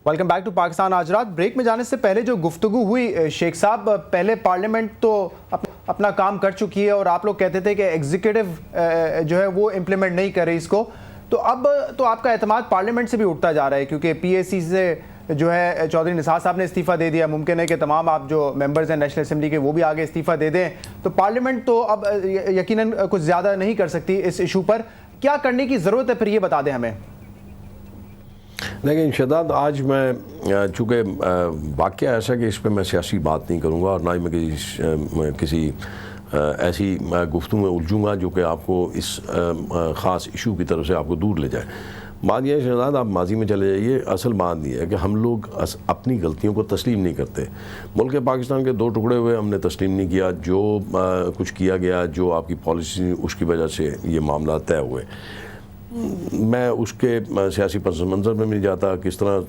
Welcome back to Pakistan آج رات. Break میں جانے سے پہلے جو گفتگو ہوئی شیخ صاحب, پہلے پارلیمنٹ تو اپنا کام کر چکی ہے اور آپ لوگ کہتے تھے کہ ایگزیکٹو جو ہے وہ امپلیمنٹ نہیں کر رہی اس کو, تو اب تو آپ کا اعتماد پارلیمنٹ سے بھی اٹھتا جا رہا ہے کیونکہ پی اے سی سے جو ہے چودھری نثار صاحب نے استعفیٰ دے دیا. ممکن ہے کہ تمام آپ جو ممبرز ہیں نیشنل اسمبلی کے وہ بھی آگے استعفیٰ دے دیں, تو پارلیمنٹ تو اب یقیناً کچھ زیادہ نہیں کر سکتی اس ایشو پر. کیا کرنے کی ضرورت ہے پھر یہ بتا دیں ہمیں. لیکن شداد آج میں چونکہ واقعہ ایسا کہ اس پہ میں سیاسی بات نہیں کروں گا اور نہ ہی میں کسی ایسی گفتگو میں الجھوں گا جو کہ آپ کو اس خاص ایشو کی طرف سے آپ کو دور لے جائے. بات یہ ہے شہزاد, آپ ماضی میں چلے جائیے. اصل بات یہ ہے کہ ہم لوگ اپنی غلطیوں کو تسلیم نہیں کرتے. ملک پاکستان کے دو ٹکڑے ہوئے, ہم نے تسلیم نہیں کیا. جو کچھ کیا گیا, جو آپ کی پالیسی, اس کی وجہ سے یہ معاملات طے ہوئے. میں اس کے سیاسی پس منظر میں نہیں جاتا. کس طرح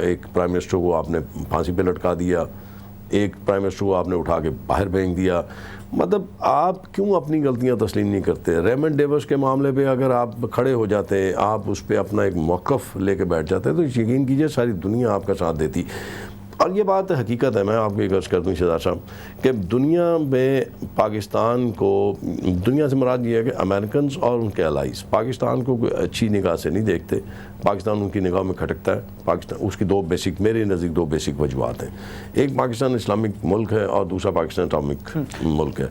ایک پرائم منسٹر کو آپ نے پھانسی پہ لٹکا دیا, ایک پرائم منسٹر کو آپ نے اٹھا کے باہر پھینک دیا. مطلب آپ کیوں اپنی غلطیاں تسلیم نہیں کرتے؟ ریمنڈ ڈیوس کے معاملے پہ اگر آپ کھڑے ہو جاتے, آپ اس پہ اپنا ایک موقف لے کے بیٹھ جاتے تو یقین کیجئے ساری دنیا آپ کا ساتھ دیتی. اور یہ بات حقیقت ہے. میں آپ کو ایک عرض کر دوں شہزاد صاحب کہ دنیا میں پاکستان کو, دنیا سے مراد یہ ہے کہ امریکنز اور ان کے الائز پاکستان کو کوئی اچھی نگاہ سے نہیں دیکھتے. پاکستان ان کی نگاہ میں کھٹکتا ہے. پاکستان اس کی دو بیسک, میرے نزدیک دو بیسک وجوہات ہیں. ایک پاکستان اسلامک ملک ہے اور دوسرا پاکستان اٹامک ملک ہے.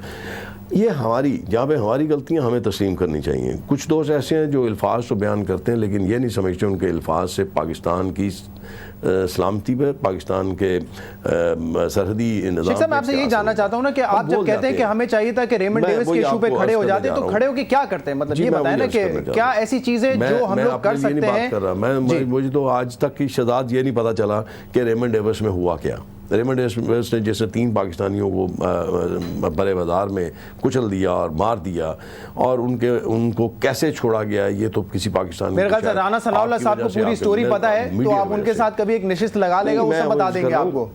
یہ ہماری, جہاں پہ ہماری غلطیاں ہمیں تسلیم کرنی چاہیے. کچھ دوست ایسے ہیں جو الفاظ تو بیان کرتے ہیں لیکن یہ نہیں سمجھتے ان کے الفاظ سے پاکستان کی سلامتی پر, پاکستان کے سرحدی نظام. شیخ صاحب میں آپ سے یہی جاننا چاہتا ہوں نا کہ آپ جب کہتے ہیں کہ ہمیں چاہیے تھا کہ ریمنڈ ڈیوس کے ایشو پہ کھڑے ہو جاتے تو کھڑے ہو کے کیا کرتے ہیں؟ مطلب یہ بتائیں نا کہ کیا ایسی چیزیں جو ہم لوگ کر سکتے ہیں. مجھے تو آج تک کی شہزاد یہ نہیں پتا چلا کہ ریمنڈ ڈیوس میں ہوا کیا. ریمنڈ ڈیوس نے جیسے 3 پاکستانیوں کو برے بازار میں کچل دیا اور مار دیا اور ان کو کیسے چھوڑا گیا, یہ تو کسی پاکستانی, میرے خیال سے رانا ثناء اللہ صاحب کو پوری سٹوری پتہ ہے, تو آپ ان کے ساتھ کبھی ایک نشست لگا لے گا, وہ سب بتا دیں گے آپ کو.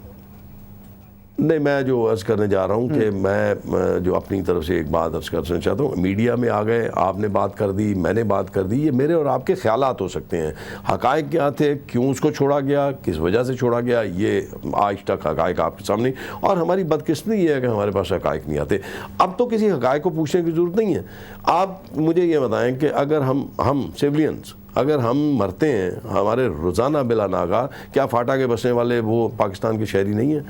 نہیں, میں جو عرض کرنے جا رہا ہوں کہ میں جو اپنی طرف سے ایک بات عرض کرنا چاہتا ہوں. میڈیا میں آ گئے, آپ نے بات کر دی, میں نے بات کر دی, یہ میرے اور آپ کے خیالات ہو سکتے ہیں. حقائق کیا تھے, کیوں اس کو چھوڑا گیا, کس وجہ سے چھوڑا گیا, یہ آج تک حقائق آپ کے سامنے. اور ہماری بدقسمتی یہ ہے کہ ہمارے پاس حقائق نہیں آتے. اب تو کسی حقائق کو پوچھنے کی ضرورت نہیں ہے. آپ مجھے یہ بتائیں کہ اگر ہم سیولینز اگر ہم مرتے ہیں, ہمارے روزانہ بلا ناگا, کیا فاٹا کے بسنے والے وہ پاکستان کے شہری نہیں ہیں؟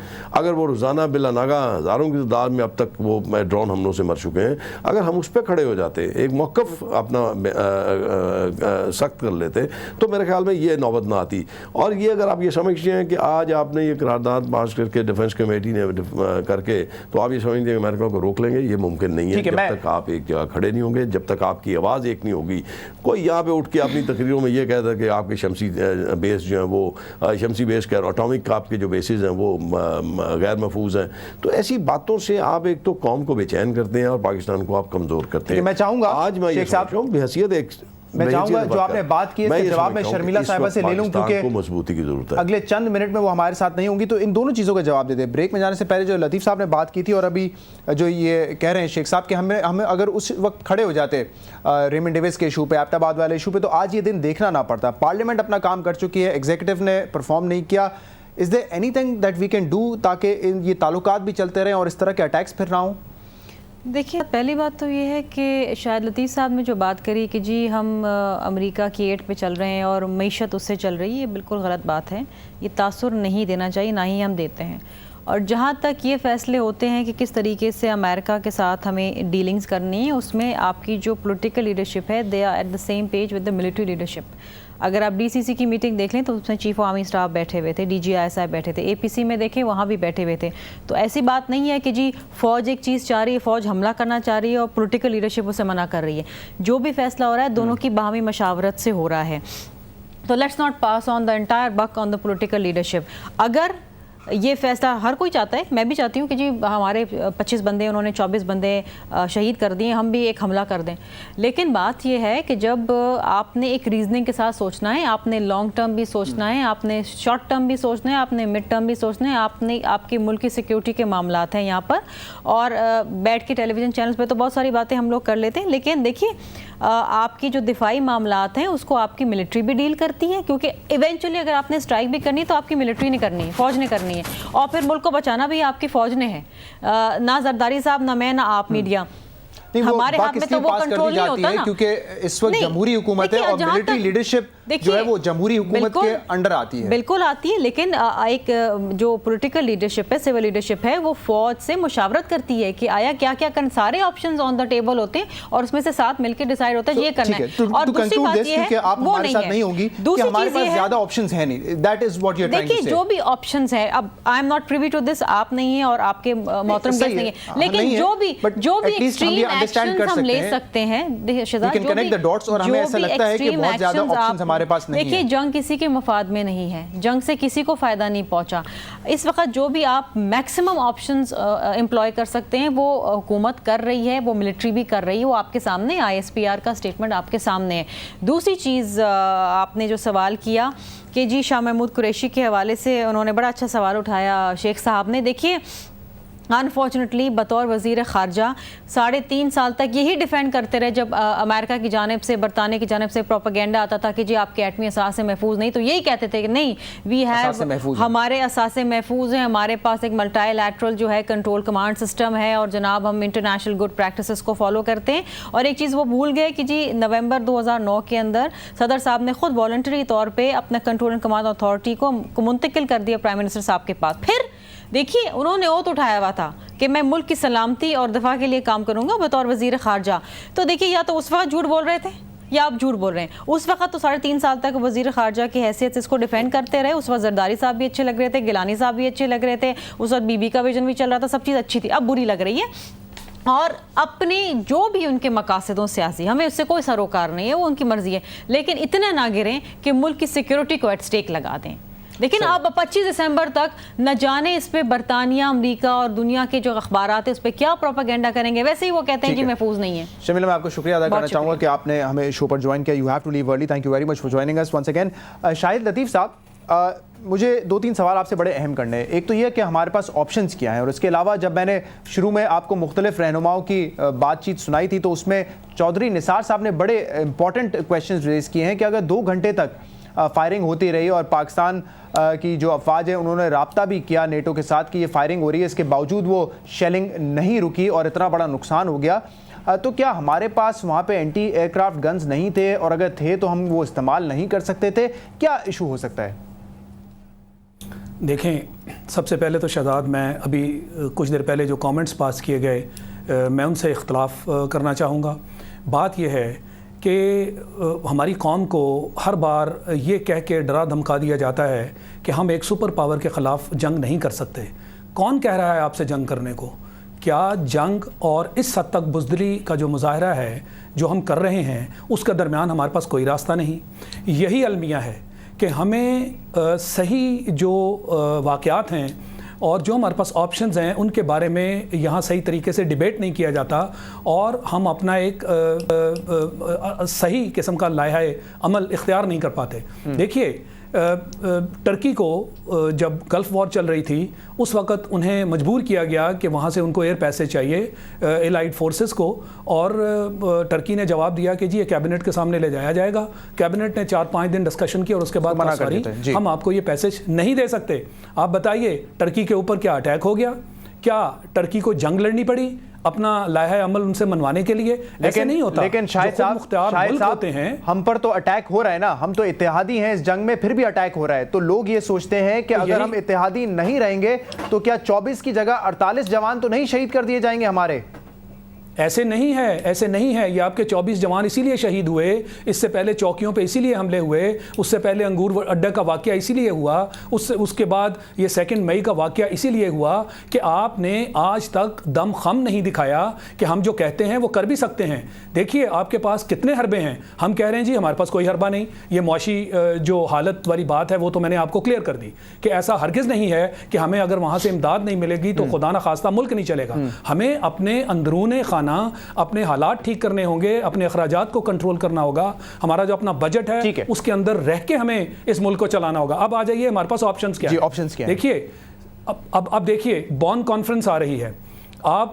اگر وہ روزانہ بلا ناگا ہزاروں کی تعداد میں اب تک وہ ڈرون حملوں سے مر چکے ہیں, اگر ہم اس پہ کھڑے ہو جاتے, ایک موقف اپنا سخت کر لیتے, تو میرے خیال میں یہ نوبت نہ آتی. اور یہ اگر آپ یہ سمجھتے ہیں کہ آج آپ نے یہ قرارداد پاس کر کے ڈیفنس کمیٹی نے کر کے تو آپ یہ سمجھتے ہیں کہ امریکہ کو روک لیں گے, یہ ممکن نہیں ہے. جب تک آپ ایک جگہ کھڑے نہیں ہوں گے, جب تک آپ کی آواز ایک نہیں ہوگی. کوئی یہاں پہ اٹھ کے اپنی تقریروں میں یہ کہتا ہے کہ آپ کے شمسی بیس جو ہیں وہ شمسی بیس کے اٹامک آپ کے جو بیسز ہیں وہ غیر محفوظ ہیں. تو ایسی باتوں سے آپ ایک تو قوم کو بے چین کرتے ہیں اور پاکستان کو آپ کمزور کرتے ہیں. میں چاہوں گا آج میں یہ سمجھ رہا ہوں بحیثیت ایک, میں چاہوں گا جو آپ نے بات کی اس کے جواب میں شرمیلہ صاحبہ سے لے لوں کیونکہ مضبوطی کی ضرورت ہے. اگلے چند منٹ میں وہ ہمارے ساتھ نہیں ہوں گی, تو ان دونوں چیزوں کا جواب دے دیں. بریک میں جانے سے پہلے جو لطیف صاحب نے بات کی تھی اور ابھی جو یہ کہہ رہے ہیں شیخ صاحب کہ ہمیں اگر اس وقت کھڑے ہو جاتے ریمنڈ ڈیوس کے ایشو پہ, ایبٹ آباد والے ایشو پہ, تو آج یہ دن دیکھنا نہ پڑتا. پارلیمنٹ اپنا کام کر چکی ہے, ایگزیکٹو نے پرفارم نہیں کیا. Is there anything that we can do تاکہ یہ تعلقات بھی چلتے رہیں اور اس طرح کے اٹیکس پھر نہ ہوں؟ دیکھیے, پہلی بات تو یہ ہے کہ شاید لطیف صاحب نے جو بات کری کہ جی ہم امریکہ کی ایٹ پہ چل رہے ہیں اور معیشت اس سے چل رہی ہے, یہ بالکل غلط بات ہے. یہ تاثر نہیں دینا چاہیے, نہ ہی ہم دیتے ہیں. اور جہاں تک یہ فیصلے ہوتے ہیں کہ کس طریقے سے امریکہ کے ساتھ ہمیں ڈیلنگز کرنی ہے, اس میں آپ کی جو پولیٹیکل لیڈرشپ ہے, they are at the same page with the military leadership. اگر آپ ڈی سی سی کی میٹنگ دیکھ لیں تو اس میں چیف آف آرمی اسٹاف بیٹھے ہوئے تھے, ڈی جی آئی صاحب بیٹھے تھے, اے پی سی میں دیکھیں وہاں بھی بیٹھے ہوئے تھے. تو ایسی بات نہیں ہے کہ جی فوج ایک چیز چاہ رہی ہے, فوج حملہ کرنا چاہ رہی ہے اور پولیٹیکل لیڈرشپ اسے منع کر رہی ہے. جو بھی فیصلہ ہو رہا ہے دونوں کی باہمی مشاورت سے ہو رہا ہے. تو let's not pass on the entire book on the political leadership. اگر یہ فیصلہ ہر کوئی چاہتا ہے, میں بھی چاہتی ہوں کہ جی ہمارے 25 بندے, انہوں نے 24 بندے شہید کر دیے, ہم بھی ایک حملہ کر دیں. لیکن بات یہ ہے کہ جب آپ نے ایک ریزننگ کے ساتھ سوچنا ہے, آپ نے لانگ ٹرم بھی سوچنا ہے, آپ نے شارٹ ٹرم بھی سوچنا ہے, آپ نے مڈ ٹرم بھی سوچنا ہے, آپ کی ملک کی سیکیورٹی کے معاملات ہیں یہاں پر. اور بیٹھ کے ٹیلی ویژن چینلز پہ تو بہت ساری باتیں ہم لوگ کر لیتے ہیں, لیکن دیکھیے آپ کی جو دفاعی معاملات ہیں اس کو آپ کی ملٹری بھی ڈیل کرتی ہے، کیونکہ ایونچولی اگر آپ نے اسٹرائک بھی کرنی ہے تو آپ کی ملٹری نے کرنی ہے، فوج نے کرنی ہے، اور پھر ملک کو بچانا بھی آپ کی فوج نے ہے، نہ زرداری صاحب، نہ میں، نہ آپ میڈیا. ہمارے ہاتھ میں تو وہ کنٹرول نہیں ہوتا نا، کیونکہ اس وقت جمہوری حکومت ہے اور ملٹری لیڈرشپ جو ہے وہ جمہوری حکومت کے انڈر آتی ہے. بالکل آتی ہے، لیکن ایک جو پولیٹیکل لیڈرشپ ہے، سول لیڈرشپ ہے، وہ فوج سے مشاورت کرتی ہے کہ آیا کیا کیا سارے آپشنز آن دا ٹیبل ہوتے ہیں اور اس میں سے ساتھ مل کے ڈیسائیڈ ہوتا ہے یہ کرنا ہے. اور دوسری بات یہ ہے وہ نہیں ہے، دوسری چیز یہ ہے زیادہ آپشنز ہیں نہیں. That is what you are trying to say. دیکھیے جو بھی آپشنز ہیں، اب I am not privy to this, آپ نہیں ہیں اور آپ کے محترم گیسٹ نہیں ہیں، لیکن جو بھی ایکسٹریم ایکشنز ہم لے سکتے ہیں شہزاد، دیکھیے جنگ کسی کے مفاد میں نہیں ہے، جنگ سے کسی کو فائدہ نہیں پہنچا. اس وقت جو بھی آپ میکسیمم آپشنز امپلوائے کر سکتے ہیں وہ حکومت کر رہی ہے، وہ ملٹری بھی کر رہی ہے، وہ آپ کے سامنے ISPR کا اسٹیٹمنٹ آپ کے سامنے ہے. دوسری چیز آپ نے جو سوال کیا کہ جی شاہ محمود قریشی کے حوالے سے انہوں نے بڑا اچھا سوال اٹھایا شیخ صاحب نے. دیکھیے انفارچونیٹلی بطور وزیر خارجہ 3.5 سال تک یہی ڈیفینڈ کرتے رہے جب امریکہ کی جانب سے، برطانیہ کی جانب سے پروپیگنڈا آتا تھا کہ جی آپ کے ایٹمی اثاثے محفوظ نہیں، تو یہی کہتے تھے کہ نہیں، وی ہیو، ہمارے اثاثے محفوظ ہیں، ہمارے پاس ایک ملٹی لیٹرل جو ہے کنٹرول کمانڈ سسٹم ہے، اور جناب ہم انٹرنیشنل گڈ پریکٹسز کو فالو کرتے ہیں. اور ایک چیز وہ بھول گئے کہ جی نومبر 2009 کے اندر صدر صاحب نے خود والنٹری طور پہ اپنا کنٹرول کمانڈ اتھارٹی کو منتقل کر دیا پرائم منسٹر صاحب کے پاس. پھر دیکھیے انہوں نے اوت اٹھایا ہوا تھا کہ میں ملک کی سلامتی اور دفاع کے لیے کام کروں گا بطور وزیر خارجہ. تو دیکھیے یا تو اس وقت جھوٹ بول رہے تھے یا آپ جھوٹ بول رہے ہیں. اس وقت تو 3.5 سال تک وزیر خارجہ کی حیثیت سے اس کو ڈیفینڈ کرتے رہے. اس وقت زرداری صاحب بھی اچھے لگ رہے تھے، گیلانی صاحب بھی اچھے لگ رہے تھے، اس وقت بی بی کا ویژن بھی چل رہا تھا، سب چیز اچھی تھی. اب بری لگ رہی ہے، اور اپنی جو بھی ان کے مقاصدوں سیاسی، ہمیں اس سے کوئی سروکار نہیں ہے، وہ ان کی مرضی ہے، لیکن اتنے نہ گریں کہ ملک کی سیکیورٹی کو ایٹ سٹیک لگا دیں. لیکن اب 25 دسمبر تک نہ جانے اس پہ برطانیہ، امریکہ اور دنیا کے جو اخبارات ہیں اس پہ کیا پروپیگنڈا کریں گے. ویسے ہی وہ کہتے ہیں جی محفوظ نہیں ہے. شمیلہ میں آپ کو شکریہ ادا کرنا چاہوں گا کہ آپ نے ہمیں شو پر جوائن کیا. You have to leave early. Thank you very much for joining us once again. Shahid Latif sahab, مجھے 2-3 سوال آپ سے بڑے اہم کرنے ہیں. ایک تو یہ کہ ہمارے پاس آپشنز کیا ہیں، اور اس کے علاوہ جب میں نے شروع میں آپ کو مختلف رہنماؤں کی بات چیت سنائی تھی تو اس میں چودھری نثار صاحب نے بڑے امپورٹنٹ کویشچنز ریز کیے ہیں کہ اگر 2 گھنٹے تک فائرنگ ہوتی رہی اور پاکستان کی جو افواج ہیں انہوں نے رابطہ بھی کیا نیٹو کے ساتھ کہ یہ فائرنگ ہو رہی ہے، اس کے باوجود وہ شیلنگ نہیں رکی اور اتنا بڑا نقصان ہو گیا، تو کیا ہمارے پاس وہاں پہ اینٹی ایئر کرافٹ گنز نہیں تھے، اور اگر تھے تو ہم وہ استعمال نہیں کر سکتے تھے؟ کیا ایشو ہو سکتا ہے؟ دیکھیں، سب سے پہلے تو شہزاد میں ابھی کچھ دیر پہلے جو کامنٹس پاس کیے گئے میں ان سے اختلاف کرنا چاہوں گا. بات یہ ہے کہ ہماری قوم کو ہر بار یہ کہہ کے ڈرا دھمکا دیا جاتا ہے کہ ہم ایک سپر پاور کے خلاف جنگ نہیں کر سکتے. کون کہہ رہا ہے آپ سے جنگ کرنے کو؟ کیا جنگ اور اس حد تک بزدلی کا جو مظاہرہ ہے جو ہم کر رہے ہیں اس کے درمیان ہمارے پاس کوئی راستہ نہیں؟ یہی المیہ ہے کہ ہمیں صحیح جو واقعات ہیں اور جو ہمارے پاس آپشنز ہیں ان کے بارے میں یہاں صحیح طریقے سے ڈیبیٹ نہیں کیا جاتا، اور ہم اپنا ایک صحیح قسم کا لائحہ عمل اختیار نہیں کر پاتے. دیکھیے، ٹرکی کو جب گلف وار چل رہی تھی اس وقت انہیں مجبور کیا گیا کہ وہاں سے ان کو ایئر پیسیج چاہیے الائیڈ فورسز کو، اور ٹرکی نے جواب دیا کہ جی یہ کیبنٹ کے سامنے لے جایا جائے گا. کیبنٹ نے 4-5 دن ڈسکشن کیا اور اس کے بعد کہا سوری ہم آپ کو یہ پیسیج نہیں دے سکتے. آپ بتائیے ٹرکی کے اوپر کیا اٹیک ہو گیا؟ کیا ٹرکی کو جنگ لڑنی پڑی اپنا لائحہ عمل ان سے منوانے کے لیے؟ ایسے نہیں ہوتا. لیکن شاہد صاحب ہم پر تو اٹیک ہو رہا ہے نا، ہم تو اتحادی ہیں اس جنگ میں، پھر بھی اٹیک ہو رہا ہے. تو لوگ یہ سوچتے ہیں کہ اگر ہم اتحادی نہیں رہیں گے تو کیا 24 کی جگہ 48 جوان تو نہیں شہید کر دیے جائیں گے ہمارے؟ ایسے نہیں ہے، ایسے نہیں ہے. یہ آپ کے 24 جوان اسی لیے شہید ہوئے، اس سے پہلے چوکیوں پہ اسی لیے حملے ہوئے، اس سے پہلے انگور اڈہ کا واقعہ اسی لیے ہوا، اس کے بعد یہ 2 مئی کا واقعہ اسی لیے ہوا کہ آپ نے آج تک دم خم نہیں دکھایا کہ ہم جو کہتے ہیں وہ کر بھی سکتے ہیں. دیکھیے آپ کے پاس کتنے حربے ہیں، ہم کہہ رہے ہیں جی ہمارے پاس کوئی حربہ نہیں. یہ معاشی جو حالت والی بات ہے وہ تو میں نے آپ کو کلیئر کر دی کہ ایسا ہرگز نہیں ہے کہ ہمیں اگر وہاں سے امداد نہیں ملے گی تو خدا نخواستہ ملک نہیں چلے گا. ہمیں اپنے اندرون خانہ اپنے حالات ٹھیک کرنے ہوں گے، اپنے اخراجات کو کنٹرول کرنا ہوگا. ہمارا جو اپنا بجٹ ہے اس کے اندر رہ کے ہمیں اس ملک کو چلانا ہوگا. اب آ جائیے ہمارے پاس آپشنز کیا ہیں. دیکھیے اب دیکھیے بون کانفرنس آ رہی ہے. آپ